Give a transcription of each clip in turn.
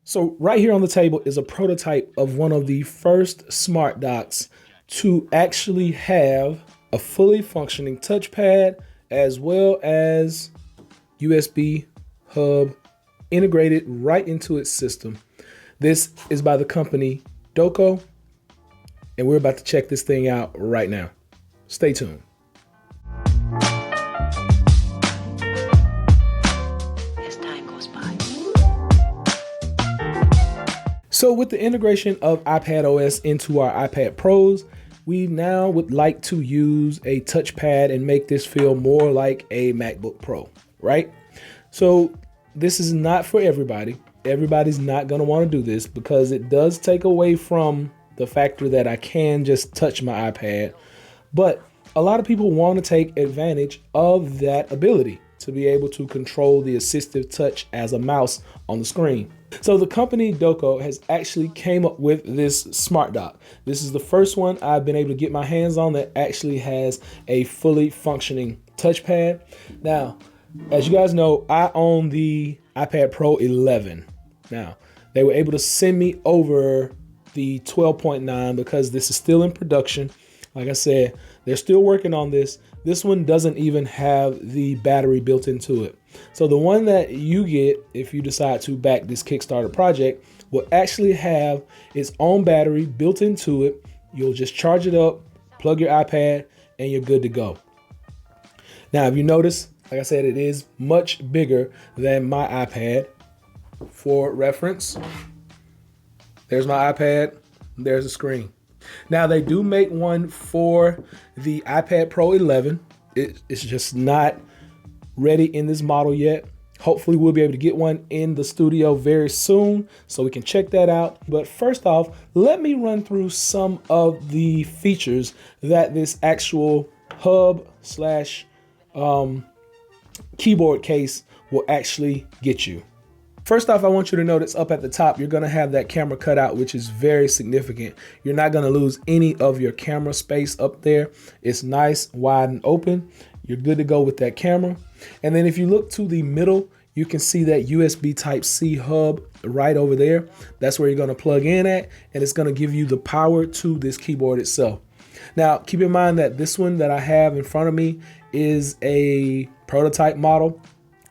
So right here on the table is a prototype of one of the first smart docks to actually have a fully functioning touchpad as well as USB hub integrated right into its system. This is by the company Doco, and we're about to check this thing out right now. Stay tuned. As time goes by. So with the integration of iPadOS into our iPad Pros, we now would like to use a touchpad and make this feel more like a MacBook Pro, right? So this is not for everybody. Everybody's not going to want to do this because it does take away from the factor that I can just touch my iPad. But a lot of people want to take advantage of that ability to be able to control the assistive touch as a mouse on the screen. So the company Doco has actually came up with this smart dock. This is the first one I've been able to get my hands on that actually has a fully functioning touchpad. Now, as you guys know, I own the iPad Pro 11. Now, they were able to send me over the 12.9 because this is still in production. Like I said, they're still working on this. This one doesn't even have the battery built into it. So the one that you get if you decide to back this Kickstarter project will actually have its own battery built into it. You'll just charge it up, plug your iPad, and you're good to go. Now, if you notice, like I said, it is much bigger than my iPad. For reference, there's my iPad, there's the screen. Now, they do make one for the iPad Pro 11. It's just not ready in this model yet. Hopefully, we'll be able to get one in the studio very soon so we can check that out. But first off, let me run through some of the features that this actual hub slash keyboard case will actually get you. First off, I want you to notice up at the top, you're gonna have that camera cutout, which is very significant. You're not gonna lose any of your camera space up there. It's nice, wide, and open. You're good to go with that camera. And then if you look to the middle, you can see that USB Type-C hub right over there. That's where you're gonna plug in at, and it's gonna give you the power to this keyboard itself. Now, keep in mind that this one that I have in front of me is a prototype model.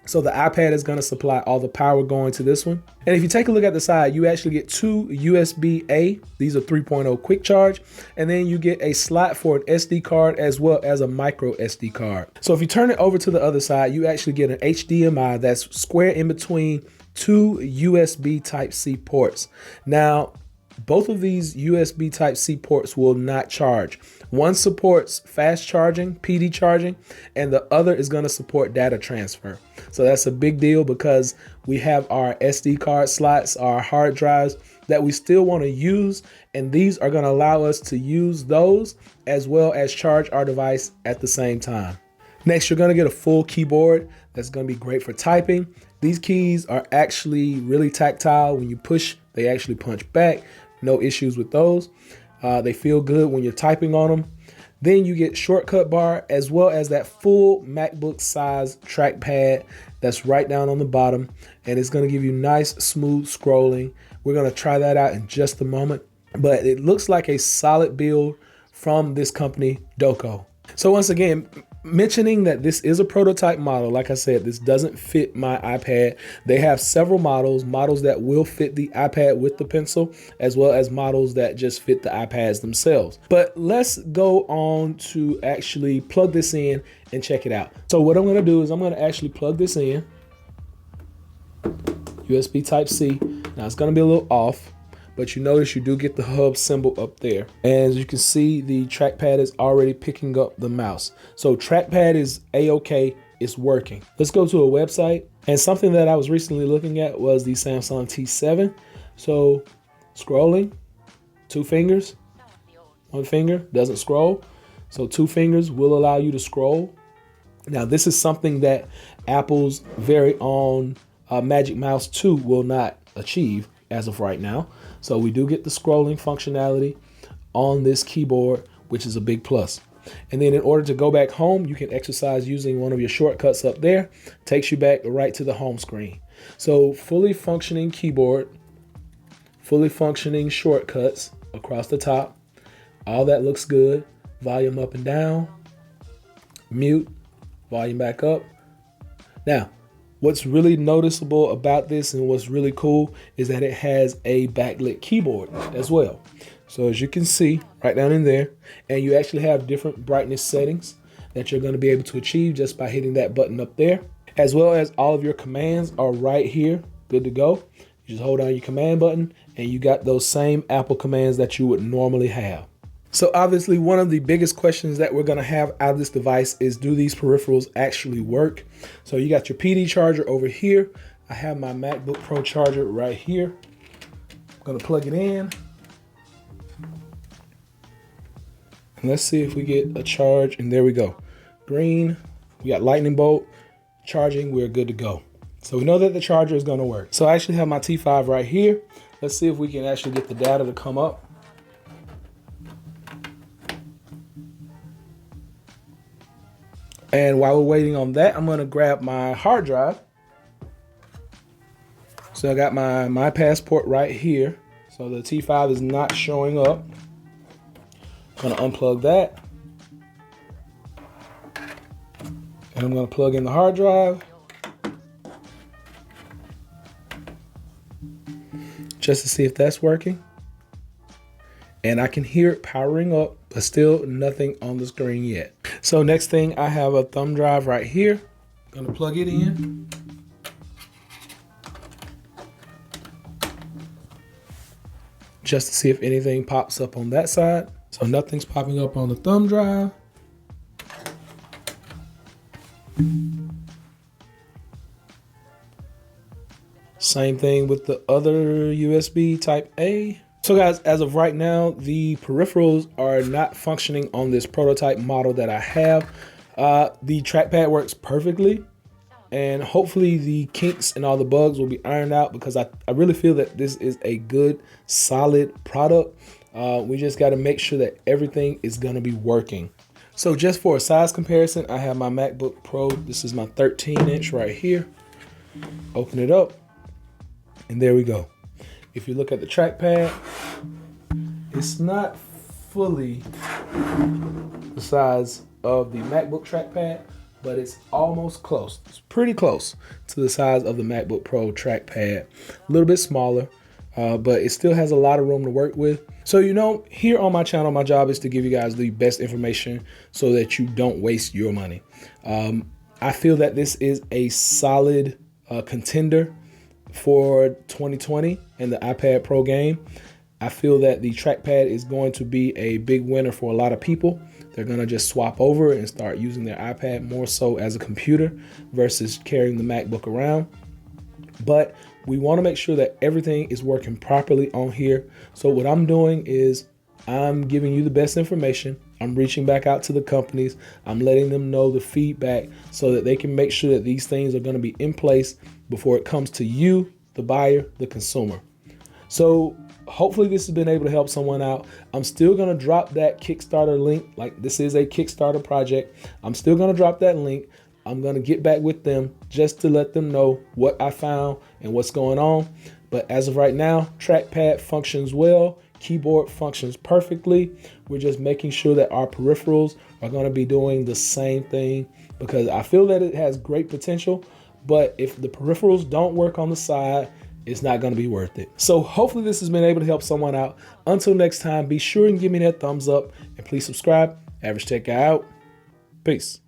So the iPad is going to supply all the power going to this one. And if you take a look at the side, you actually get two USB-A. These are 3.0 quick charge. And then you get a slot for an SD card as well as a micro SD card. So if you turn it over to the other side, you actually get an HDMI that's square in between two USB Type-C ports. Now, both of these USB Type-C ports will not charge. One supports fast charging, PD charging, and the other is going to support data transfer. So that's a big deal because we have our SD card slots, our hard drives that we still want to use, and these are going to allow us to use those as well as charge our device at the same time. Next, you're going to get a full keyboard that's going to be great for typing. These keys are actually really tactile. When you push, they actually punch back. No issues with those. They feel good when you're typing on them. Then you get shortcut bar as well as that full MacBook size trackpad that's right down on the bottom. And it's going to give you nice, smooth scrolling. We're going to try that out in just a moment. But it looks like a solid build from this company, Doco. So once again, mentioning that this is a prototype model, like I said, this doesn't fit my iPad. They have several models that will fit the iPad with the pencil, as well as models that just fit the iPads themselves. But let's go on to actually plug this in and check it out. So what I'm gonna do is I'm gonna actually plug this in, USB Type-C. Now it's gonna be a little off, but you notice you do get the hub symbol up there. And as you can see, the trackpad is already picking up the mouse. So trackpad is A-OK, it's working. Let's go to a website. And something that I was recently looking at was the Samsung T7. So scrolling, two fingers, one finger doesn't scroll. So two fingers will allow you to scroll. Now this is something that Apple's very own Magic Mouse 2 will not achieve as of right now. So we do get the scrolling functionality on this keyboard, which is a big plus. And then in order to go back home, you can exercise using one of your shortcuts up there. Takes you back right to the home screen. So fully functioning keyboard fully functioning shortcuts across the top. All that looks good. Volume up and down, mute, volume back up. Now, what's really noticeable about this and what's really cool is that it has a backlit keyboard as well. So as you can see right down in there, and you actually have different brightness settings that you're going to be able to achieve just by hitting that button up there, as well as all of your commands are right here, good to go. You just hold down your command button and you got those same Apple commands that you would normally have. So obviously one of the biggest questions that we're going to have out of this device is, do these peripherals actually work? So you got your PD charger over here. I have my MacBook Pro charger right here. I'm going to plug it in. And let's see if we get a charge, and there we go. Green, we got lightning bolt, charging, we're good to go. So we know that the charger is going to work. So I actually have my T5 right here. Let's see if we can actually get the data to come up. And while we're waiting on that, I'm gonna grab my hard drive. So I got my passport right here. So the T5 is not showing up. I'm gonna unplug that. And I'm gonna plug in the hard drive. Just to see if that's working. And I can hear it powering up, but still nothing on the screen yet. So next thing, I have a thumb drive right here. I'm gonna plug it in. Just to see if anything pops up on that side. So nothing's popping up on the thumb drive. Same thing with the other USB type A. So guys, as of right now, the peripherals are not functioning on this prototype model that I have. The trackpad works perfectly, and hopefully the kinks and all the bugs will be ironed out, because I really feel that this is a good, solid product. We just got to make sure that everything is going to be working. So just for a size comparison, I have my MacBook Pro. This is my 13-inch right here. Open it up, and there we go. If you look at the trackpad, it's not fully the size of the MacBook trackpad, but it's almost close. It's pretty close to the size of the MacBook Pro trackpad. A little bit smaller, but it still has a lot of room to work with. So, you know, here on my channel, my job is to give you guys the best information so that you don't waste your money. I feel that this is a solid contender for 2020 and the iPad Pro game. I feel that the trackpad is going to be a big winner for a lot of people. They're going to just swap over and start using their iPad more so as a computer versus carrying the MacBook around. But we want to make sure that everything is working properly on here. So what I'm doing is I'm giving you the best information. I'm reaching back out to the companies. I'm letting them know the feedback so that they can make sure that these things are going to be in place before it comes to you, the buyer, the consumer. So hopefully this has been able to help someone out. I'm still going to drop that Kickstarter link. Like, this is a Kickstarter project. I'm still going to drop that link. I'm going to get back with them just to let them know what I found and what's going on. But as of right now, trackpad functions well. Keyboard functions perfectly. We're just making sure that our peripherals are going to be doing the same thing, because I feel that it has great potential. But if the peripherals don't work on the side, it's not going to be worth it. So hopefully this has been able to help someone out. Until next time, be sure and give me that thumbs up, and please subscribe. Average Tech Guy out. Peace.